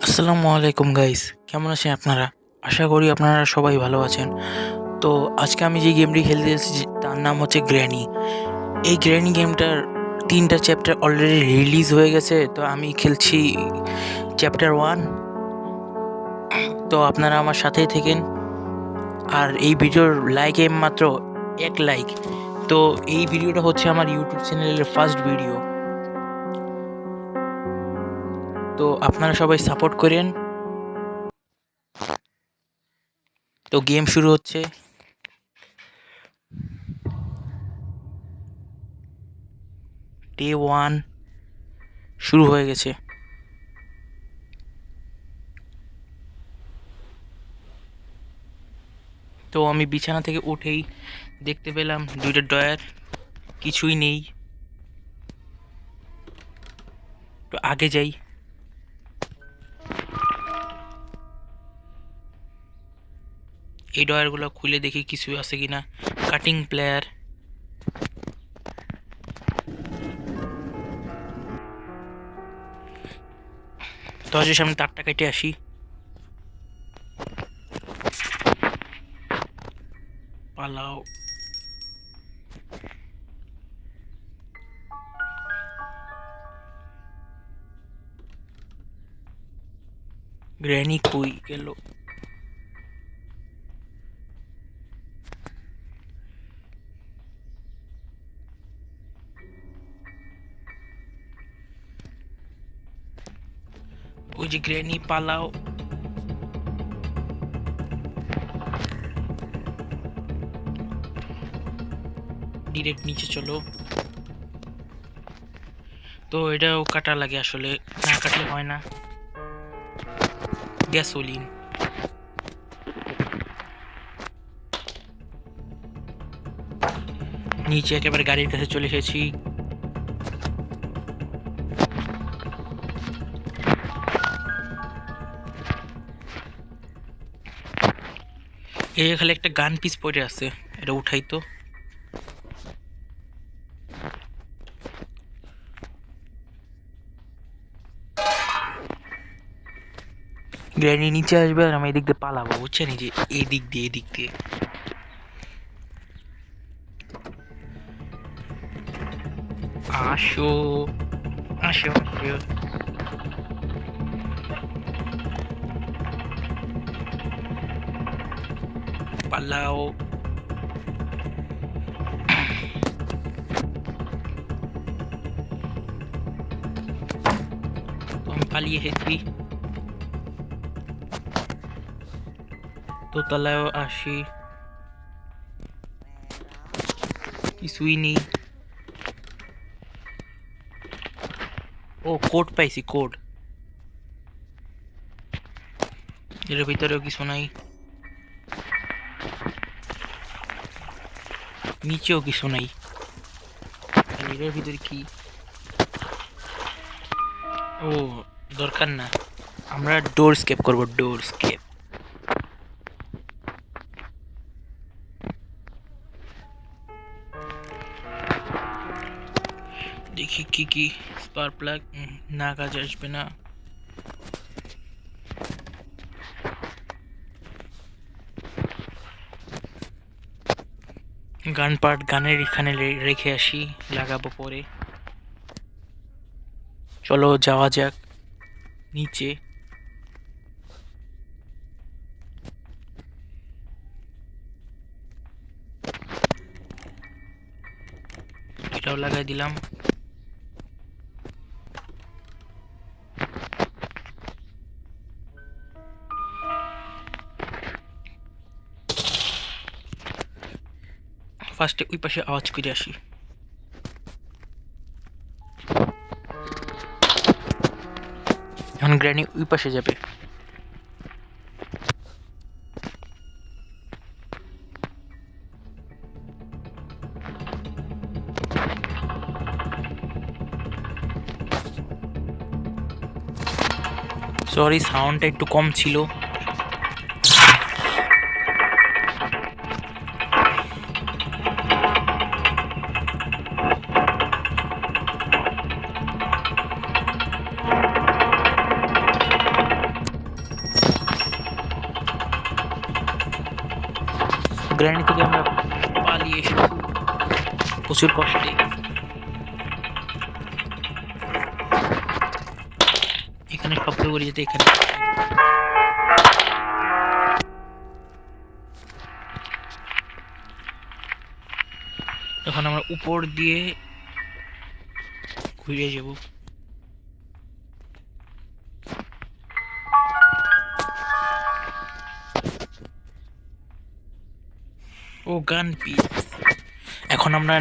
আসসালামু আলাইকুম গাইস, কেমন আছেন আপনারা? আশা করি আপনারা সবাই ভালো আছেন। তো আজকে আমি যে গেমটি খেলতে এসেছি তার নাম হচ্ছে গ্র্যানি। এই গ্র্যানি গেমটার 3টা চ্যাপ্টার অলরেডি রিলিজ হয়ে গেছে। তো আমি খেলছি চ্যাপ্টার 1। তো আপনারা আমার সাথেই থেকেন। আর এই ভিডিওর লাইক মাত্র 1 লাইক। তো এই ভিডিওটা হচ্ছে আমার ইউটিউব চ্যানেলের ফার্স্ট ভিডিও। তো আপনারা সবাই সাপোর্ট করেন। তো গেম শুরু হচ্ছে। ডে 1 শুরু হয়ে গেছে। তো আমি বিছানা থেকে উঠেই দেখতে পেলাম 2টা ড্রয়ার, কিছুই নেই। তো আগে যাই। এই ড্রয়ারগুলো খুলে দেখি কিছু আছে কিনা। কাটিং প্লেয়ার, দরজার সামনে তারটা কেটে আসি। পালাও। গ্র্যানি কই গেল? ওই যে গ্র্যানি, পালাও। ডিরেক্ট নিচে চলো। তো এটাও কাটা লাগে আসলে, না কাটলে হয় না। গ্যাসোলিন। নিচে একেবারে গাড়ির কাছে চলে এসেছি। এখানে একটা গান পিস পড়ে আছে, এটা উঠাই তো। গ্র্যানি নিচে আসবে আর আমি এদিক দিয়ে পালাবো, বুঝছেন? এই যে এদিক দিয়ে আসো আসো আসো। পালাও। তো আমি পালিয়ে এসেছি। দোতলায়ও আসি, কিছুই নেই। ও, কোড পাইছি, কোড। এর ভিতরেও কিছু নাই, নিচেও কিছু নাই। এর ভিতরে কি? ও, দরকার না। আমরা ডোর স্কেপ করবো, ডোর স্কেপ। দেখি কি কি। স্পার্ক প্লাগ, না, কাজ আসবে না। গান পার্ট গানের এখানে রেখে আসি, লাগাবো পরে। চলো যাওয়া যাক নিচে। এটাও লাগাই দিলাম। ফার্স্টে ওই পাশে আওয়াজ করে আসি। এখন গ্র্যানি ওই পাশে যাবে। সরি, সাউন্ডটা একটু কম ছিল। গ্র্যানি থেকে আমরা পালিয়ে এসেছি প্রচুর কষ্টে। এখানে শব্দ করে যেতে এখানে তখন আমরা উপর দিয়ে ঘুরে যাব। ও গান পিস। এখন আমরা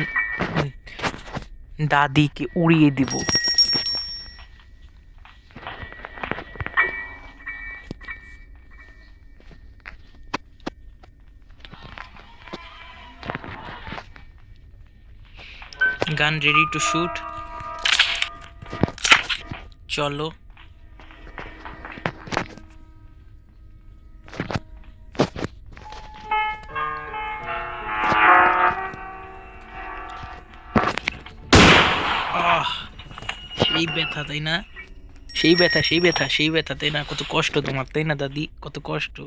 দাদিকে উড়িয়ে দিব। গান রেডি টু শুট। চলো সেই ব্যথা, তাই না? সেই ব্যথা সেই ব্যথা সেই ব্যথা, তাই না? কত কষ্ট তোমার, তাই না দাদি? কত কষ্ট।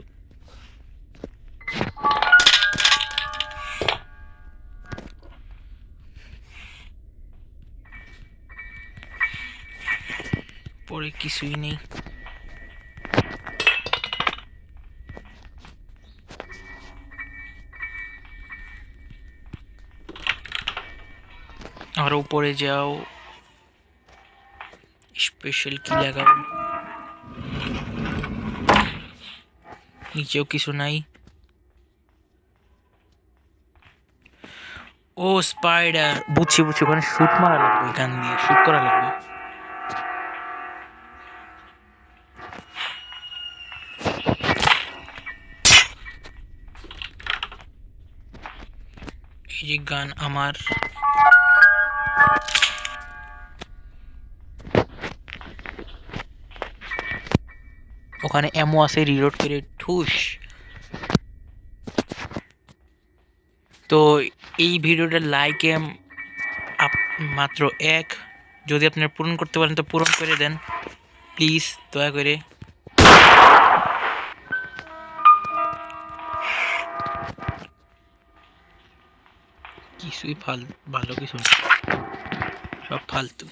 পরে কিছুই নেই। আর উপরে যাও, স্পেশাল কি লাগাও। নিচেও কিছু নাই। ও স্পাইডার, বুঝছি বুঝছি, ওখানে শুট মারা লাগবে, গান দিয়ে শুট করা লাগবে। এই যে গান আমার, ওখানে এমও আছে, রিলোড করে ঠুস। তো এই ভিডিওটার লাইক মাত্র 1, যদি আপনারা পূরণ করতে পারেন তো পূরণ করে দেন প্লিজ, দয়া করে। কিছুই ভালো কিছু না, সব ফালতু।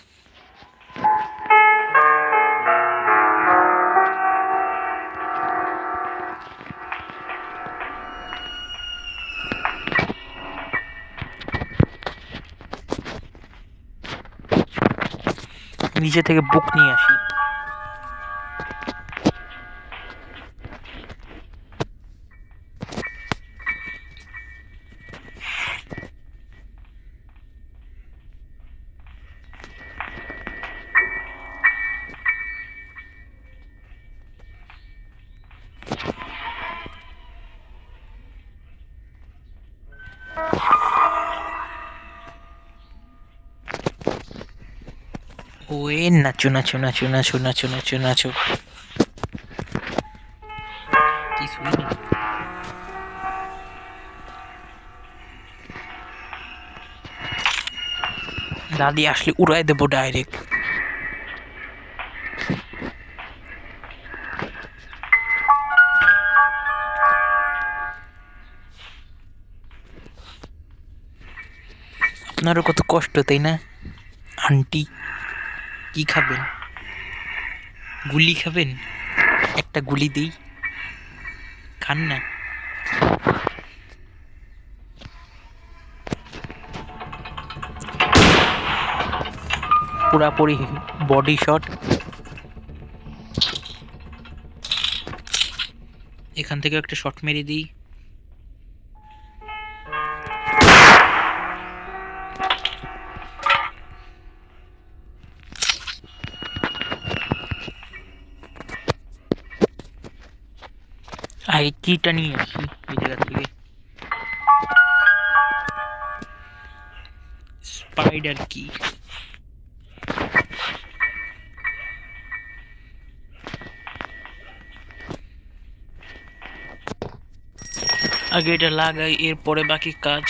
নিচে থেকে বুক নিয়ে আসি। ওয়ে নাচো নাচো নাচো নাচো নাচো নাচো নাচো। কিছুই নেই। দাদি আসলে উড়াই দেবো ডাইরেক্ট। আপনারও কত কষ্ট, তাই না? আন্টি কি খাবেন? গুলি খাবেন? একটা গুলি দিই, খান না। পুরাপুরি বডি শট। এখান থেকে একটা শট মেরে দিই। আগে কিটা নিয়ে আসি এই জায়গা থেকে। স্পাইডার কি? আগে এটা লাগাই, এরপরে বাকি কাজ।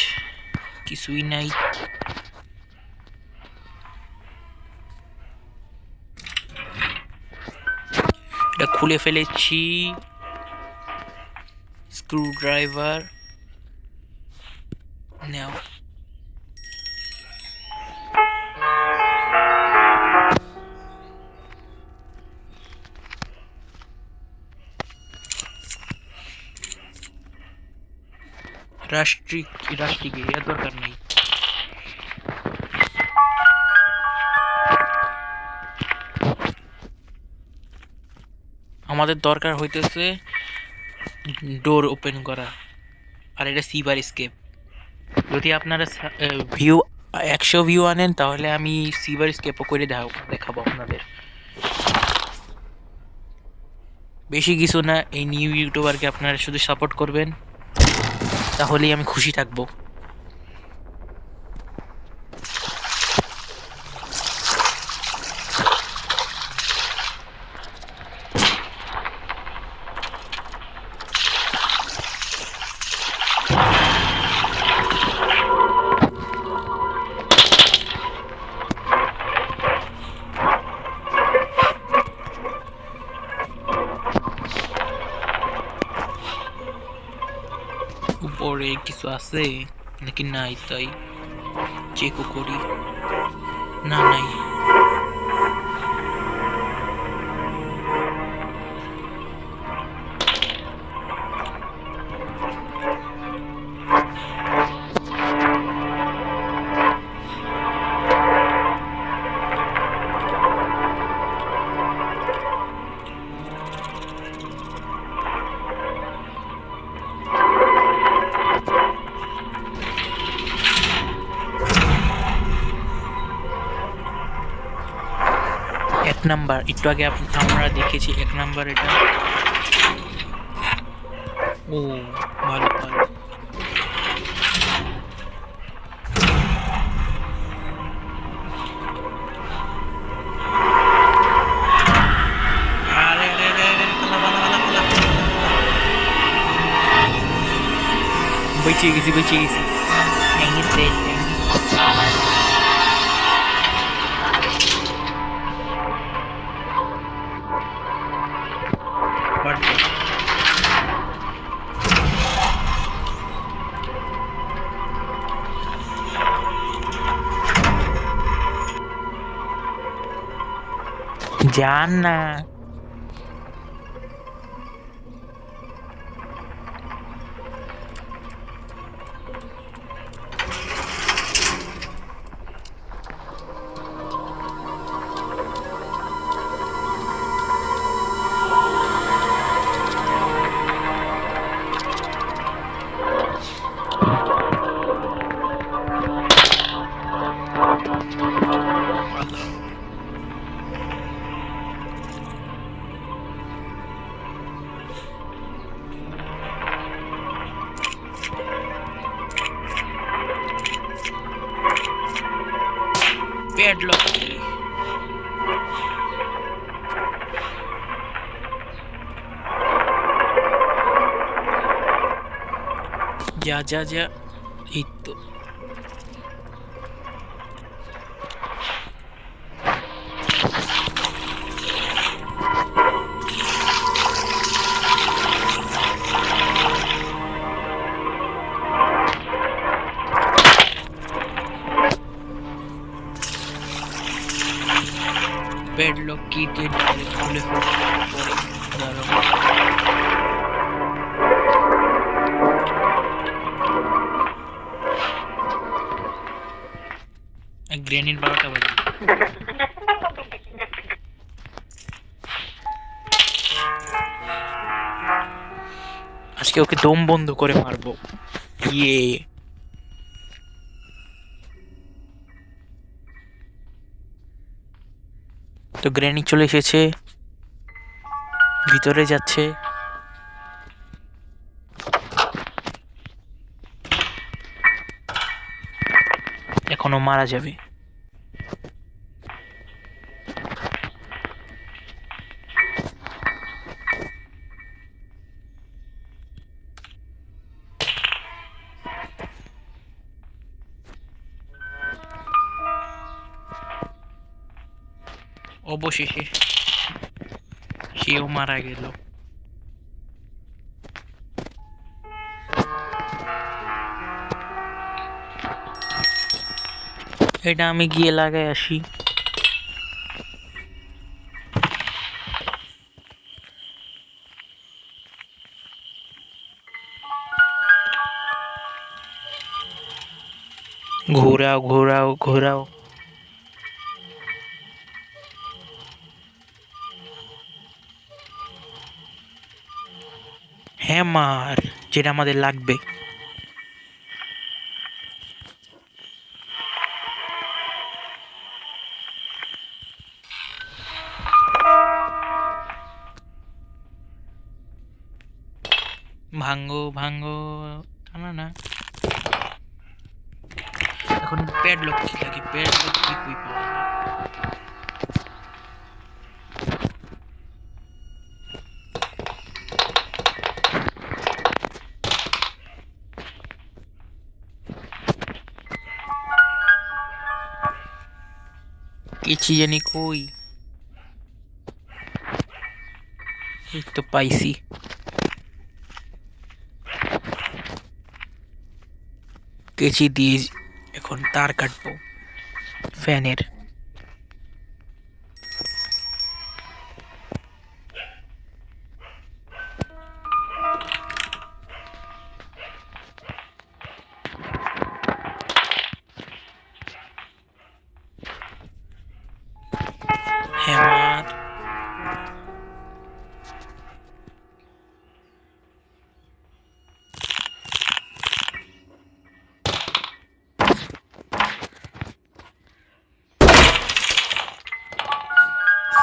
কিছুই নাই। এটা খুলে ফেলেছি, স্ক্রু ড্রাইভার। নাও। রাষ্ট্রিক এর দরকার নেই। আমাদের দরকার হইতেছে ডোর ওপেন করা, আর এটা সিবার স্কেপ। যদি আপনারা ভিউ 100 ভিউ আনেন তাহলে আমি সিবার স্কেপও করে দেখাবো আপনাদের। বেশি কিছু না, এই নিউ ইউটিউবারকে আপনারা শুধু সাপোর্ট করবেন, তাহলেই আমি খুশি থাকবো। উপরে কিছু আছে নাকি নাই তাই চেকও করি। না, নাই। এক নাম্বার, একটু আগে আমরা দেখেছি 1 নাম্বার এটা। ও, ভালো ভালো। আরে আরে আরে আরে, পালা পালা পালা পালা। বেঁচে গেছি। ট্যাঙ্গিতে যান না। প্যাডলক যা এই তো। প্যাডলক কি দিয়ে ডাইরেক্ট খুলে পরে গ্রেনেড 12টা বাজে। আজকে ওকে দম বন্ধ করে মারবো। ইয়ে, তো গ্রেনি চলে এসেছে, ভিতরে যাচ্ছে। এখনো মারা যাবে। অবশেষে সেও মারা গেল। এটা আমি গিয়ে লাগাই আসি। ঘোরাও ঘোরাও ঘোরাও। হ্যামার, যেটা আমাদের লাগবে। ভাঙ্গো ভাঙ্গো, না না। এখন প্যাডলক কি লাগে? প্যাডলক কি কই পাওয়া যায়? কেচি জানি কই? এই তো পাইছি। কেচি দিয়ে এখন তার কাটবো ফ্যানের। হ্যামার,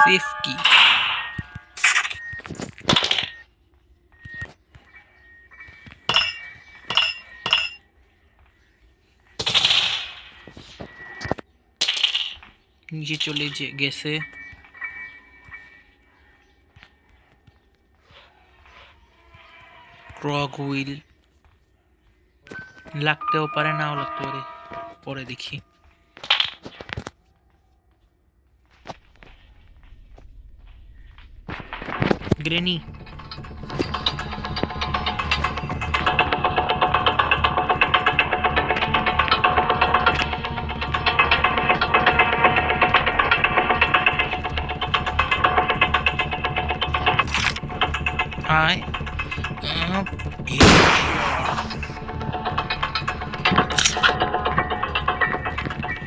সেফ কি? নিচে চলে গেছে। ক্রগ হুইল লাগতেও পারে, নাও লাগতে পারে, পরে দেখি। গ্রেনি, আয়।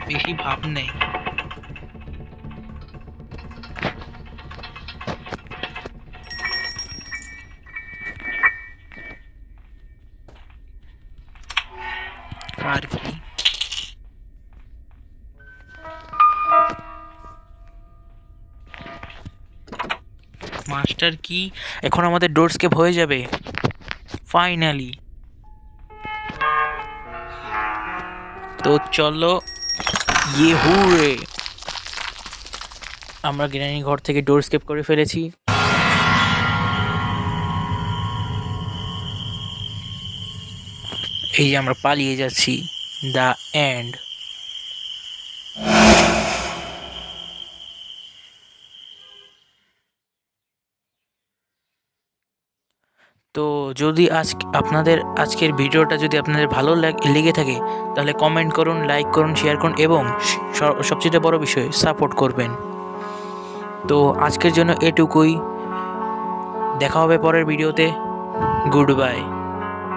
বেশি ভাব নেই। আর কি? মাস্টার কি? এখন আমাদের ডোরস্কেপ হয়ে যাবে ফাইনালি। তো চলো, ইয়ে হুরে, আমরা গ্র্যানি ঘর থেকে ডোরস্কেপ করে ফেলেছি। এই যে আমরা পালিয়ে যাচ্ছি। The end. তো যদি আপনাদের আজকের ভিডিওটা যদি আপনাদের ভালো লেগে থাকে, তাহলে কমেন্ট করুন, লাইক করুন, শেয়ার করুন এবং সবচেয়ে বড় বিষয় সাপোর্ট করবেন। তো আজকের জন্য এটুকুই। দেখা হবে পরের ভিডিওতে। Good bye.